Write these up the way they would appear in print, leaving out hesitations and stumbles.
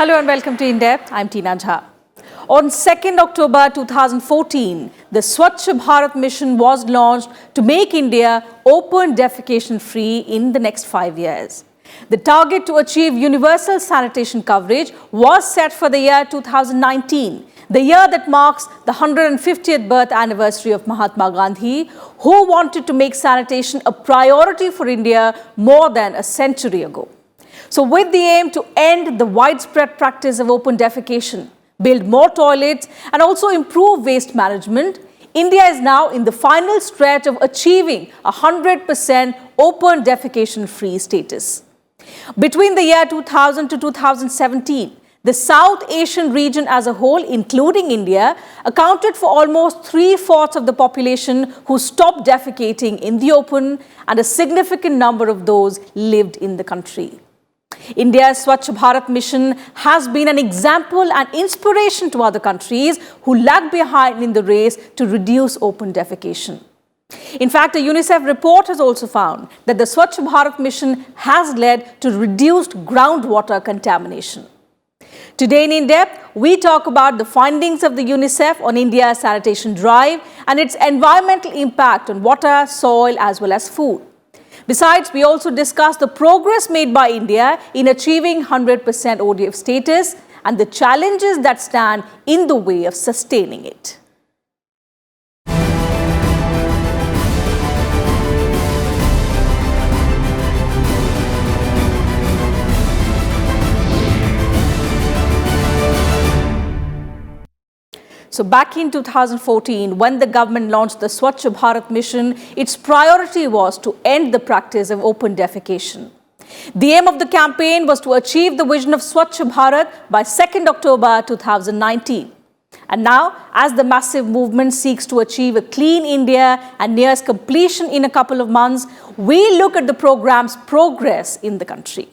Hello and welcome to In Depth. I'm Teena Jha. On 2nd October 2014, the Swachh Bharat Mission was launched to make India open defecation free in the next 5 years. The target to achieve universal sanitation coverage was set for the year 2019, the year that marks the 150th birth anniversary of Mahatma Gandhi, who wanted to make sanitation a priority for India more than a century ago. So with the aim to end the widespread practice of open defecation, build more toilets and also improve waste management, India is now in the final stretch of achieving 100% open defecation free status. Between the year 2000 to 2017, the South Asian region as a whole, including India, accounted for almost 3/4 of the population who stopped defecating in the open, and a significant number of those lived in the country. India's Swachh Bharat Mission has been an example and inspiration to other countries who lag behind in the race to reduce open defecation. In fact, a UNICEF report has also found that the Swachh Bharat Mission has led to reduced groundwater contamination. Today in In-Depth, we talk about the findings of the UNICEF on India's sanitation drive and its environmental impact on water, soil as well as food. Besides, we also discuss the progress made by India in achieving 100% ODF status and the challenges that stand in the way of sustaining it. So back in 2014, when the government launched the Swachh Bharat Mission, its priority was to end the practice of open defecation. The aim of the campaign was to achieve the vision of Swachh Bharat by 2nd October 2019. And now, as the massive movement seeks to achieve a clean India and nears completion in a couple of months, we look at the program's progress in the country.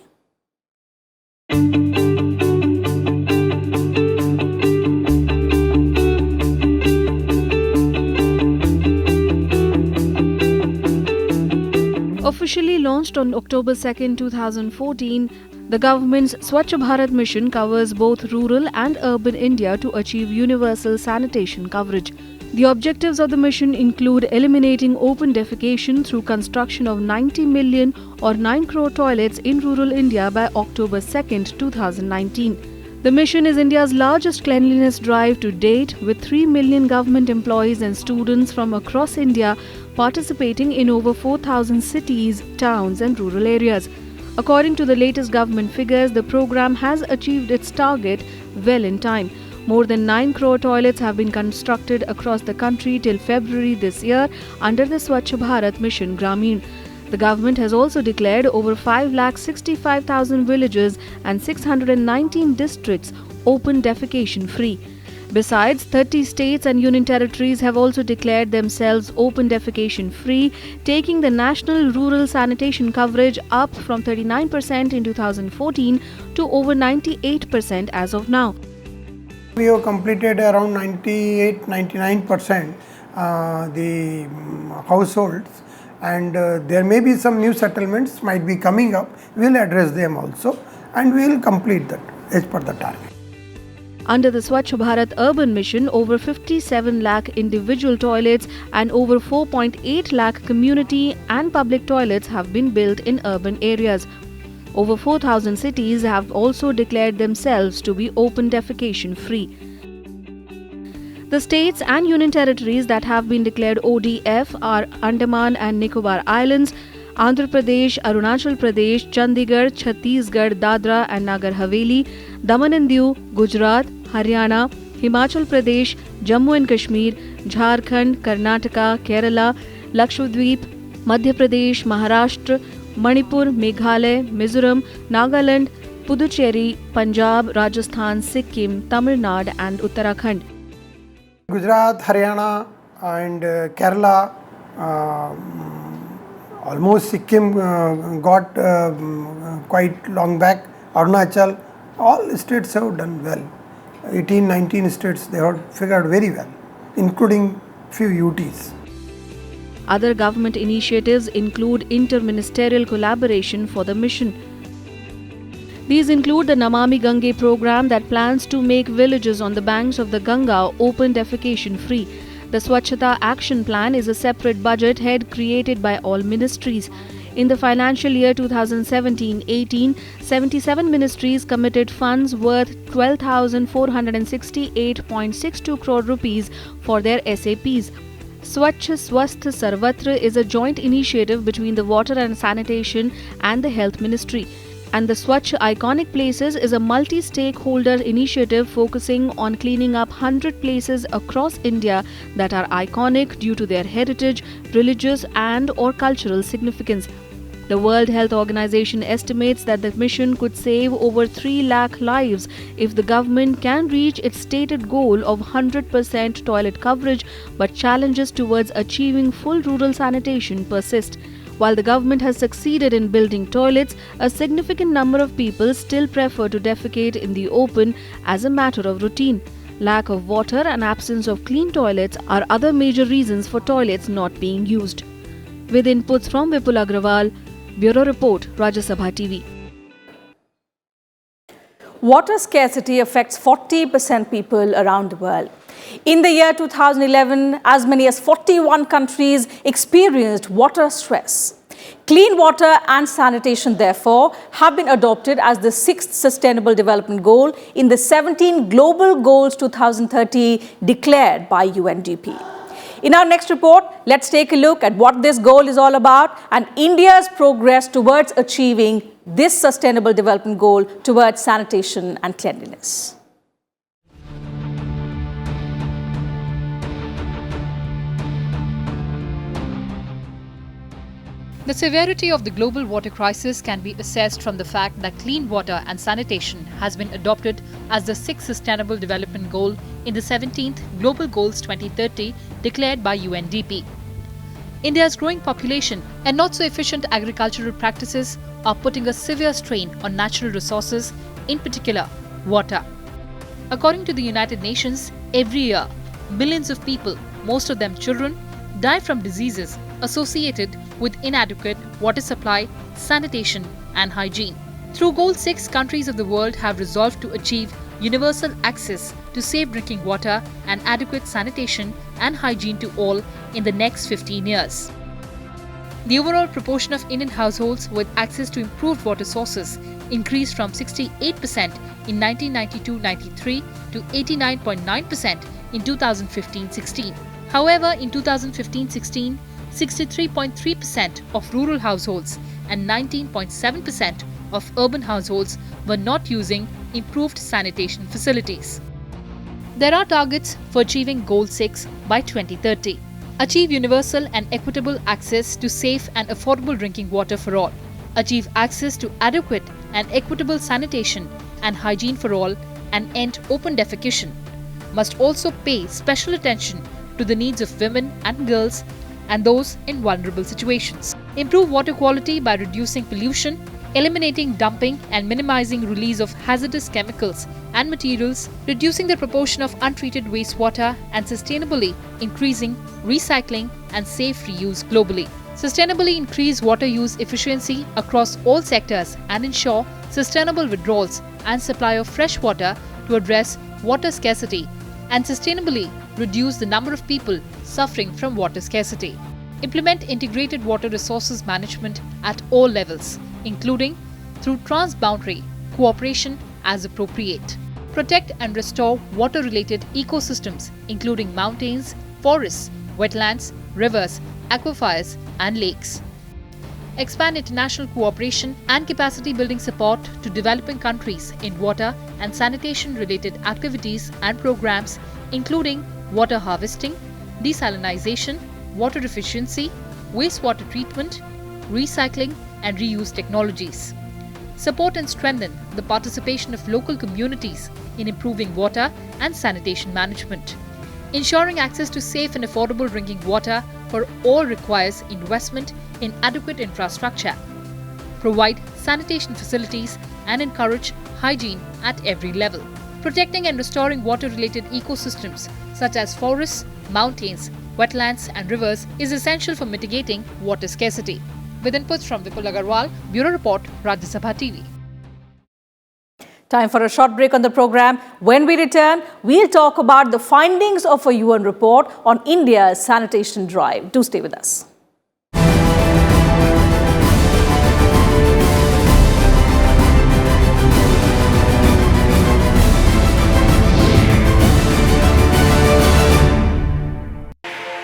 Officially launched on October 2, 2014, the government's Swachh Bharat Mission covers both rural and urban India to achieve universal sanitation coverage. The objectives of the mission include eliminating open defecation through construction of 90 million or 9 crore toilets in rural India by October 2, 2019. The mission is India's largest cleanliness drive to date, with 3 million government employees and students from across India participating in over 4,000 cities, towns and rural areas. According to the latest government figures, the program has achieved its target well in time. More than 9 crore toilets have been constructed across the country till February this year under the Swachh Bharat Mission Gramin. The government has also declared over 5,65,000 villages and 619 districts open defecation free. Besides, 30 states and union territories have also declared themselves open defecation free, taking the national rural sanitation coverage up from 39% in 2014 to over 98% as of now. We have completed around 98-99% the households, and there may be some new settlements might be coming up. We will address them also and we will complete that as per the target. Under the Swachh Bharat Urban Mission, over 57 lakh individual toilets and over 4.8 lakh community and public toilets have been built in urban areas. Over 4,000 cities have also declared themselves to be open defecation free. The states and union territories that have been declared ODF are Andaman and Nicobar Islands, Andhra Pradesh, Arunachal Pradesh, Chandigarh, Chhattisgarh, Dadra and Nagar Haveli, Daman and Diu, Gujarat, Haryana, Himachal Pradesh, Jammu and Kashmir, Jharkhand, Karnataka, Kerala, Lakshadweep, Madhya Pradesh, Maharashtra, Manipur, Meghalaya, Mizoram, Nagaland, Puducherry, Punjab, Rajasthan, Sikkim, Tamil Nadu and Uttarakhand. Gujarat, Haryana and Kerala, almost Sikkim got quite long back, Arunachal, all states have done well. 18-19 states they have figured very well, including few UTs. Other government initiatives include inter-ministerial collaboration for the mission. These include the Namami Gange program that plans to make villages on the banks of the Ganga open defecation free. The Swachhata Action Plan is a separate budget head created by all ministries. In the financial year 2017-18, 77 ministries committed funds worth 12,468.62 crore rupees for their SAPs. Swachh Swasth Sarvatra is a joint initiative between the Water and Sanitation and the Health Ministry. And the Swachh Iconic Places is a multi-stakeholder initiative focusing on cleaning up 100 places across India that are iconic due to their heritage, religious and or cultural significance. The World Health Organization estimates that the mission could save over 3 lakh lives if the government can reach its stated goal of 100% toilet coverage, but challenges towards achieving full rural sanitation persist. While the government has succeeded in building toilets, a significant number of people still prefer to defecate in the open as a matter of routine. Lack of water and absence of clean toilets are other major reasons for toilets not being used. With inputs from Vipul Agrawal, Bureau Report, Rajya Sabha TV. Water scarcity affects 40% people around the world. In the year 2011, as many as 41 countries experienced water stress. Clean water and sanitation, therefore, have been adopted as the 6th Sustainable Development Goal in the 17 Global Goals 2030 declared by UNDP. In our next report, let's take a look at what this goal is all about and India's progress towards achieving this Sustainable Development Goal towards sanitation and cleanliness. The severity of the global water crisis can be assessed from the fact that clean water and sanitation has been adopted as the 6th Sustainable Development Goal in the 17th Global Goals 2030 declared by UNDP. India's growing population and not so efficient agricultural practices are putting a severe strain on natural resources, in particular water. According to the United Nations, every year, millions of people, most of them children, die from diseases associated with inadequate water supply, sanitation and hygiene. Through Goal 6, countries of the world have resolved to achieve universal access to safe drinking water and adequate sanitation and hygiene to all in the next 15 years. The overall proportion of Indian households with access to improved water sources increased from 68% in 1992-93 to 89.9% in 2015-16. However, in 2015-16, 63.3% of rural households and 19.7% of urban households were not using improved sanitation facilities. There are targets for achieving Goal 6 by 2030. Achieve universal and equitable access to safe and affordable drinking water for all. Achieve access to adequate and equitable sanitation and hygiene for all and end open defecation. Must also pay special attention to the needs of women and girls and those in vulnerable situations. Improve water quality by reducing pollution, eliminating dumping and minimizing release of hazardous chemicals and materials, reducing the proportion of untreated wastewater and sustainably increasing recycling and safe reuse globally. Sustainably increase water use efficiency across all sectors and ensure sustainable withdrawals and supply of fresh water to address water scarcity and sustainably reduce the number of people suffering from water scarcity. Implement integrated water resources management at all levels, including through transboundary cooperation as appropriate. Protect and restore water-related ecosystems, including mountains, forests, wetlands, rivers, aquifers, and lakes. Expand international cooperation and capacity building support to developing countries in water and sanitation-related activities and programs, including water harvesting, desalination, water efficiency, wastewater treatment, recycling and reuse technologies. Support and strengthen the participation of local communities in improving water and sanitation management. Ensuring access to safe and affordable drinking water for all requires investment in adequate infrastructure. Provide sanitation facilities and encourage hygiene at every level. Protecting and restoring water-related ecosystems such as forests, mountains, wetlands and rivers is essential for mitigating water scarcity. With inputs from Vipul Agarwal, Bureau Report, Rajya Sabha TV. Time for a short break on the program. When we return, we'll talk about the findings of a UN report on India's sanitation drive. Do stay with us.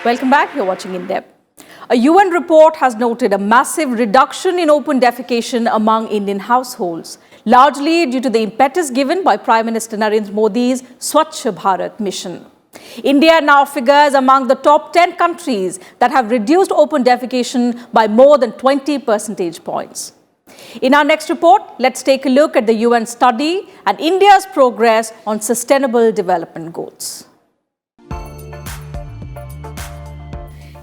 Welcome back. You're watching In Depth. A UN report has noted a massive reduction in open defecation among Indian households, largely due to the impetus given by Prime Minister Narendra Modi's Swachh Bharat Mission. India now figures among the top 10 countries that have reduced open defecation by more than 20 percentage points. In our next report, let's take a look at the UN study and India's progress on Sustainable Development Goals.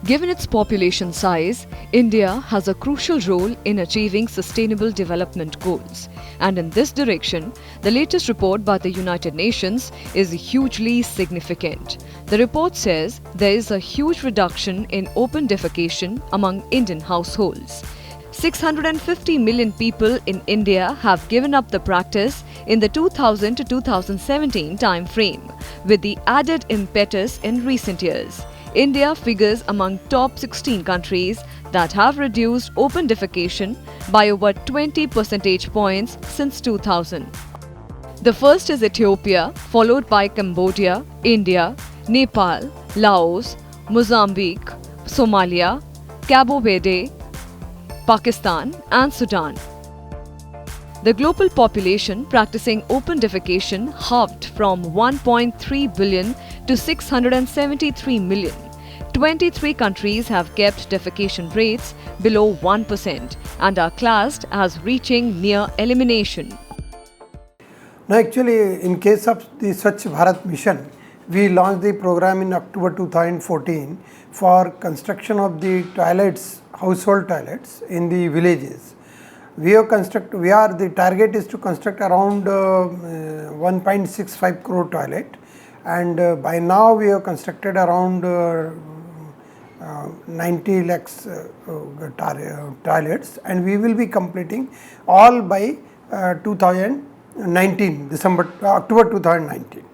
Given its population size, India has a crucial role in achieving sustainable development goals. And in this direction, the latest report by the United Nations is hugely significant. The report says there is a huge reduction in open defecation among Indian households. 650 million people in India have given up the practice in the 2000 to 2017 time frame, with the added impetus in recent years. India figures among top 16 countries that have reduced open defecation by over 20 percentage points since 2000. The first is Ethiopia, followed by Cambodia, India, Nepal, Laos, Mozambique, Somalia, Cabo Verde, Pakistan and Sudan. The global population practicing open defecation halved from 1.3 billion to 673 million. 23 countries have kept defecation rates below 1% and are classed as reaching near elimination. Now actually, in case of the Swachh Bharat Mission, we launched the program in October 2014 for construction of the toilets, household toilets in the villages. The target is to construct around 1.65 crore toilet, and by now we have constructed around 90 lakhs toilets, and we will be completing all by 2019, October 2019.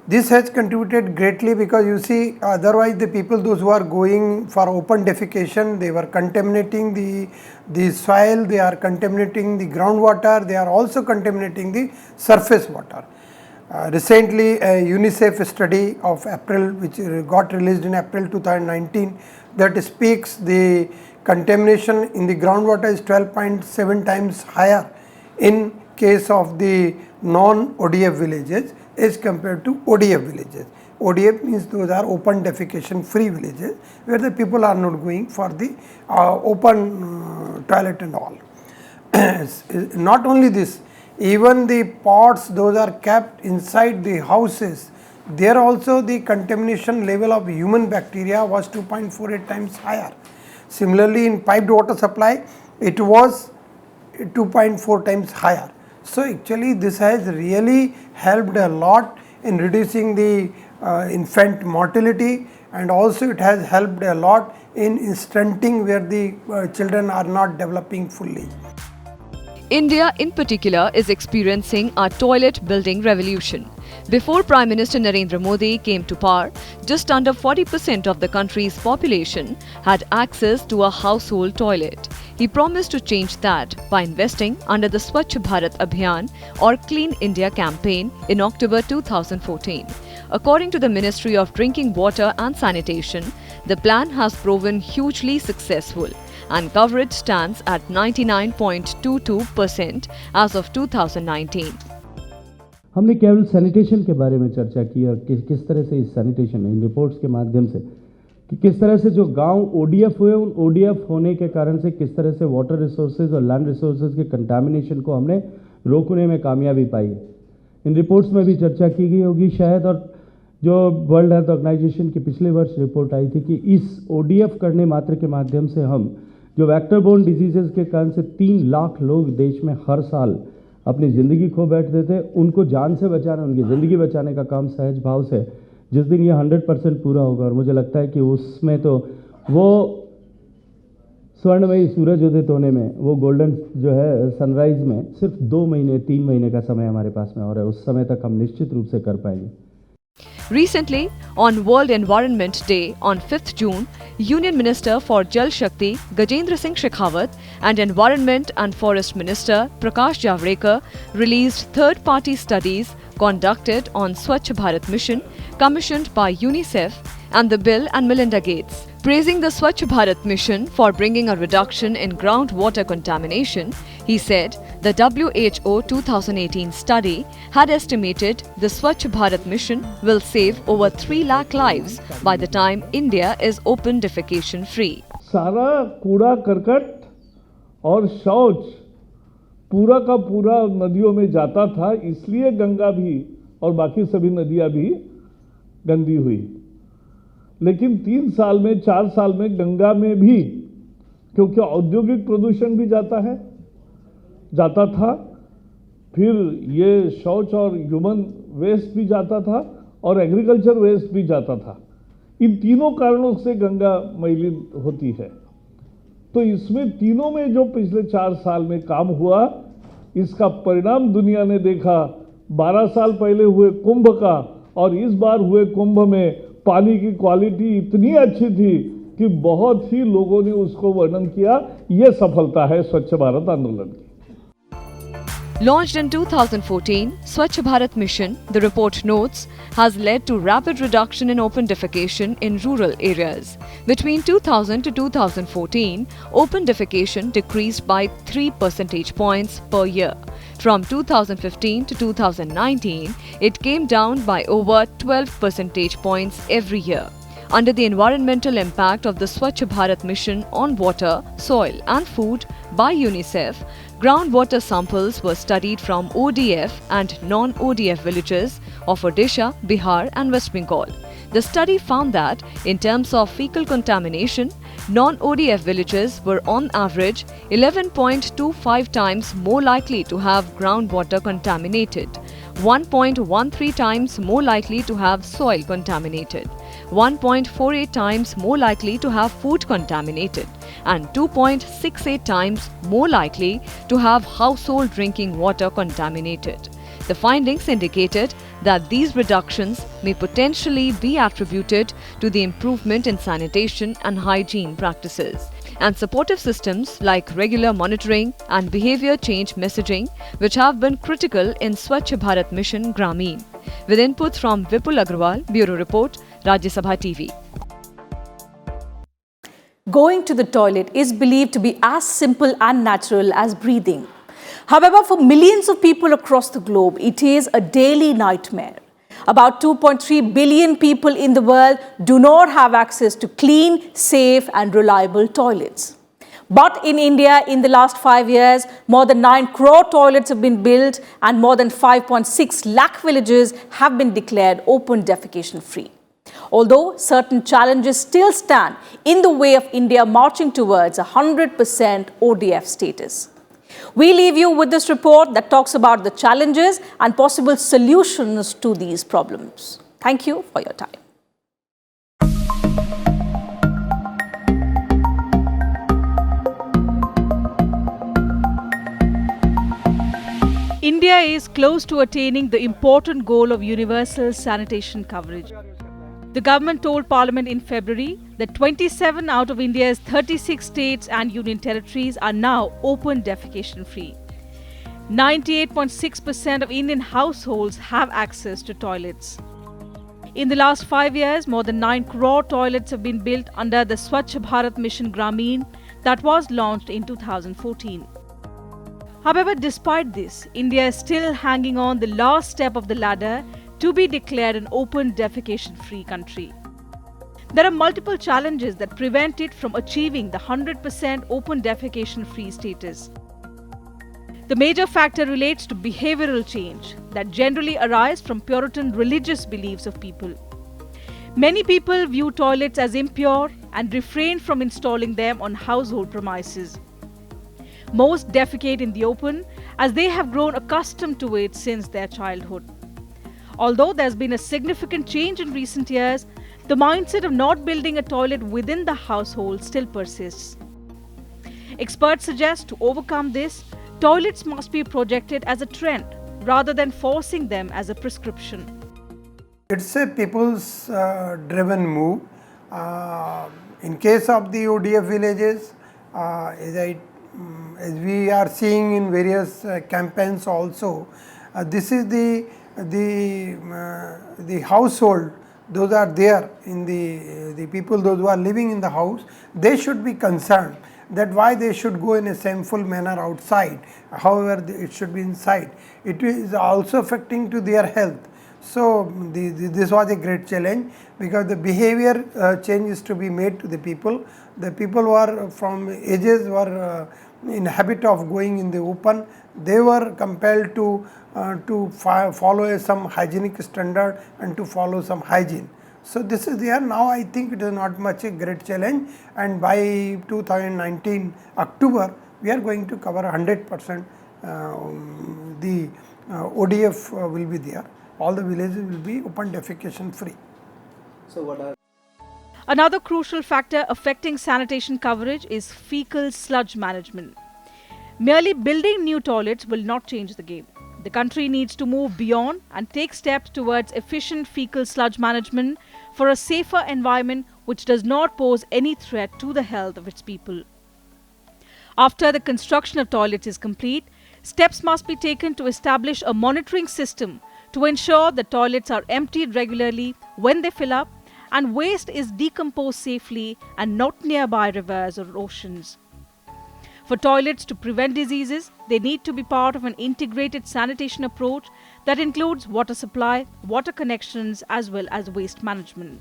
This has contributed greatly because you see, otherwise the people, those who are going for open defecation, they were contaminating the soil, they are contaminating the groundwater, they are also contaminating the surface water. Recently, a UNICEF study of April, which got released in April 2019, that speaks the contamination in the groundwater is 12.7 times higher in case of the non-ODF villages as compared to ODF villages. ODF means those are open defecation free villages where the people are not going for the open toilet and all. Not only this, even the pots, those are kept inside the houses. There also the contamination level of human bacteria was 2.48 times higher. Similarly, in piped water supply, it was 2.4 times higher. So actually this has really helped a lot in reducing the infant mortality, and also it has helped a lot in stunting where the children are not developing fully. India in particular is experiencing a toilet building revolution. Before Prime Minister Narendra Modi came to power, just under 40% of the country's population had access to a household toilet. He promised to change that by investing under the Swachh Bharat Abhiyan or Clean India campaign in October 2014. According to the Ministry of Drinking Water and Sanitation, the plan has proven hugely successful and coverage stands at 99.22% as of 2019. हमने केवल sanitation के बारे में चर्चा की और किस तरह से इस सैनिटेशन इन रिपोर्ट्स के माध्यम से कि किस तरह से जो गांव ओडीएफ हुए उन ओडीएफ होने के कारण से किस तरह से वाटर रिसोर्सेज और लैंड रिसोर्सेज के कंटामिनेशन को हमने रोकने में कामयाबी पाई। इन रिपोर्ट्स में भी चर्चा की गई होगी शायद, और जो वर्ल्ड हेल्थ ऑर्गेनाइजेशन की पिछले वर्ष रिपोर्ट आई थी कि इस ओडीएफ करने मात्र के माध्यम से हम जो वेक्टर बोर्न डिजीजेस के कारण से 3 लाख लोग देश में हर साल अपनी ज़िंदगी खो बैठते थे, उनको जान से बचाना, उनकी ज़िंदगी बचाने का काम सहज भाव से जिस दिन ये 100% पूरा होगा, और मुझे लगता है कि उसमें तो वो स्वर्णमयी सूरज उदित होने में, वो गोल्डन जो है सनराइज में सिर्फ 2 महीने 3 महीने का समय हमारे पास में और है, उस समय तक हम निश्चित रूप से कर पाएंगे। Recently, on World Environment Day on 5th June, Union Minister for Jal Shakti Gajendra Singh Shekhawat and Environment and Forest Minister Prakash Javadekar released third-party studies conducted on Swachh Bharat Mission commissioned by UNICEF and the Bill and Melinda Gates. Praising the Swachh Bharat Mission for bringing a reduction in groundwater contamination, he said the WHO 2018 study had estimated the Swachh Bharat Mission will save over 3 lakh lives by the time India is open defecation free. सारा कूड़ा करकट और शौच पूरा का पूरा नदियों में जाता था, इसलिए गंगा भी और बाकी सभी नदियां भी गंदी हुई। लेकिन 3 साल में 4 साल में गंगा में भी, क्योंकि औद्योगिक प्रदूषण भी जाता था, फिर ये शौच और ह्यूमन वेस्ट भी जाता था और एग्रीकल्चर वेस्ट भी जाता था। इन तीनों कारणों से गंगा मैली होती है। तो इसमें तीनों में जो पिछले 4 साल में काम हुआ, इसका परिणाम दुनिया ने देखा। 12 साल पहले हुए कुंभ का और इस बार हुए कुंभ में पानी की क्वालिटी इतनी अच्छी थी कि बहुत ही लोगों ने उसको वर्णन किया। ये सफलता है स्वच्छ भारत आंदोलन की। Launched in 2014, Swachh Bharat Mission, the report notes, has led to rapid reduction in open defecation in rural areas. Between 2000 to 2014, open defecation decreased by 3 percentage points per year. From 2015 to 2019, it came down by over 12 percentage points every year. Under the environmental impact of the Swachh Bharat Mission on water, soil and food by UNICEF, groundwater samples were studied from ODF and non-ODF villages of Odisha, Bihar and West Bengal. The study found that in terms of fecal contamination, non-ODF villages were on average 11.25 times more likely to have groundwater contaminated, 1.13 times more likely to have soil contaminated, 1.48 times more likely to have food contaminated, and 2.68 times more likely to have household drinking water contaminated. The findings indicated that these reductions may potentially be attributed to the improvement in sanitation and hygiene practices and supportive systems like regular monitoring and behavior change messaging, which have been critical in Swachh Bharat Mission Grameen. With input from Vipul Agrawal, Bureau Report, Rajya Sabha TV. Going to the toilet is believed to be as simple and natural as breathing. However, for millions of people across the globe, it is a daily nightmare. About 2.3 billion people in the world do not have access to clean, safe and reliable toilets. But in India, in the last 5 years, more than 9 crore toilets have been built and more than 5.6 lakh villages have been declared open defecation free. Although certain challenges still stand in the way of India marching towards 100% ODF status. We leave you with this report that talks about the challenges and possible solutions to these problems. Thank you for your time. India is close to attaining the important goal of universal sanitation coverage. The government told Parliament in February that 27 out of India's 36 states and union territories are now open defecation free. 98.6% of Indian households have access to toilets. In the last 5 years, more than 9 crore toilets have been built under the Swachh Bharat Mission Grameen that was launched in 2014. However, despite this, India is still hanging on the last step of the ladder to be declared an open defecation-free country. There are multiple challenges that prevent it from achieving the 100% open defecation-free status. The major factor relates to behavioral change that generally arise from Puritan religious beliefs of people. Many people view toilets as impure and refrain from installing them on household premises. Most defecate in the open as they have grown accustomed to it since their childhood. Although there's been a significant change in recent years, the mindset of not building a toilet within the household still persists. Experts suggest to overcome this, toilets must be projected as a trend rather than forcing them as a prescription. It's a people's driven move. In case of the ODF villages, as we are seeing in various campaigns also, this is the household, those are there in the people, those who are living in the house, they should be concerned that why they should go in a shameful manner outside, however it should be inside. It is also affecting to their health. So this was a great challenge, because the behavior change is to be made to the people. The people who are from ages were in habit of going in the open, they were compelled to follow some hygienic standard and to follow some hygiene. So this is there. Now I think it is not much a great challenge, and by 2019 October we are going to cover 100%. The ODF will be there. All the villages will be open defecation free. So what are Another crucial factor affecting sanitation coverage is fecal sludge management. Merely building new toilets will not change the game. The country needs to move beyond and take steps towards efficient fecal sludge management for a safer environment which does not pose any threat to the health of its people. After the construction of toilets is complete, steps must be taken to establish a monitoring system to ensure the toilets are emptied regularly when they fill up and waste is decomposed safely and not nearby rivers or oceans. For toilets to prevent diseases, they need to be part of an integrated sanitation approach that includes water supply, water connections as well as waste management.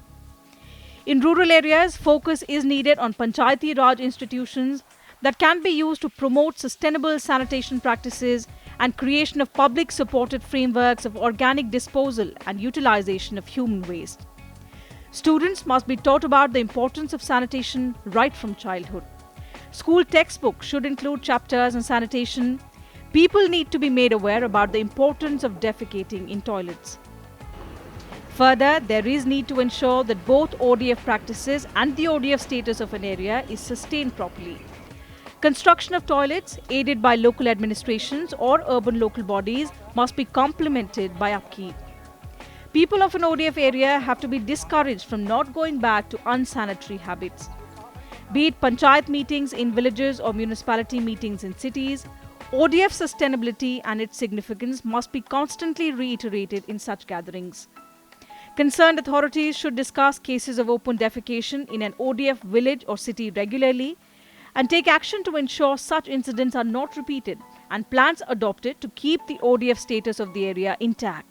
In rural areas, focus is needed on Panchayati Raj institutions that can be used to promote sustainable sanitation practices and creation of public supported frameworks of organic disposal and utilization of human waste. Students must be taught about the importance of sanitation right from childhood. School textbooks should include chapters on sanitation. People need to be made aware about the importance of defecating in toilets. Further, there is need to ensure that both ODF practices and the ODF status of an area is sustained properly. Construction of toilets, aided by local administrations or urban local bodies, must be complemented by upkeep. People of an ODF area have to be discouraged from not going back to unsanitary habits. Be it panchayat meetings in villages or municipality meetings in cities, ODF sustainability and its significance must be constantly reiterated in such gatherings. Concerned authorities should discuss cases of open defecation in an ODF village or city regularly and take action to ensure such incidents are not repeated and plans adopted to keep the ODF status of the area intact.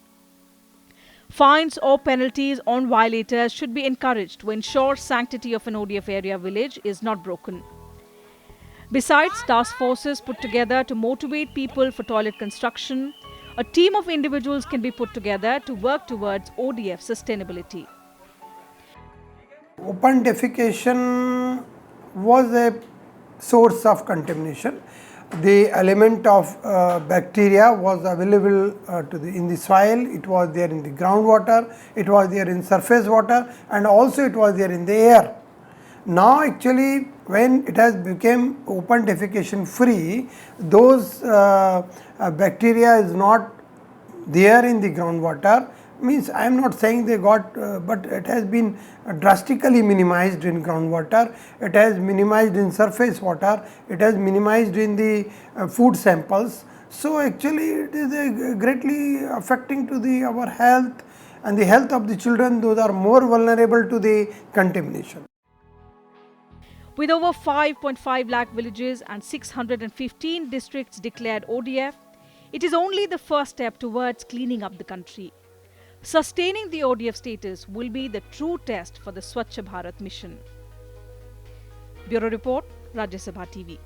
Fines or penalties on violators should be encouraged to ensure sanctity of an ODF area village is not broken. Besides, task forces put together to motivate people for toilet construction, a team of individuals can be put together to work towards ODF sustainability. Open defecation was a source of contamination. The element of bacteria was available in the soil, it was there in the groundwater, it was there in surface water, and also it was there in the air. Now actually when it has become open defecation free, those bacteria is not there in the groundwater. Means I am not saying they got, but it has been drastically minimized in groundwater, it has minimized in surface water, it has minimized in the food samples. So actually it is greatly affecting to our health and the health of the children, those are more vulnerable to the contamination. With over 5.5 lakh villages and 615 districts declared ODF, it is only the first step towards cleaning up the country. Sustaining the ODF status will be the true test for the Swachh Bharat Mission. Bureau Report, Rajya Sabha TV.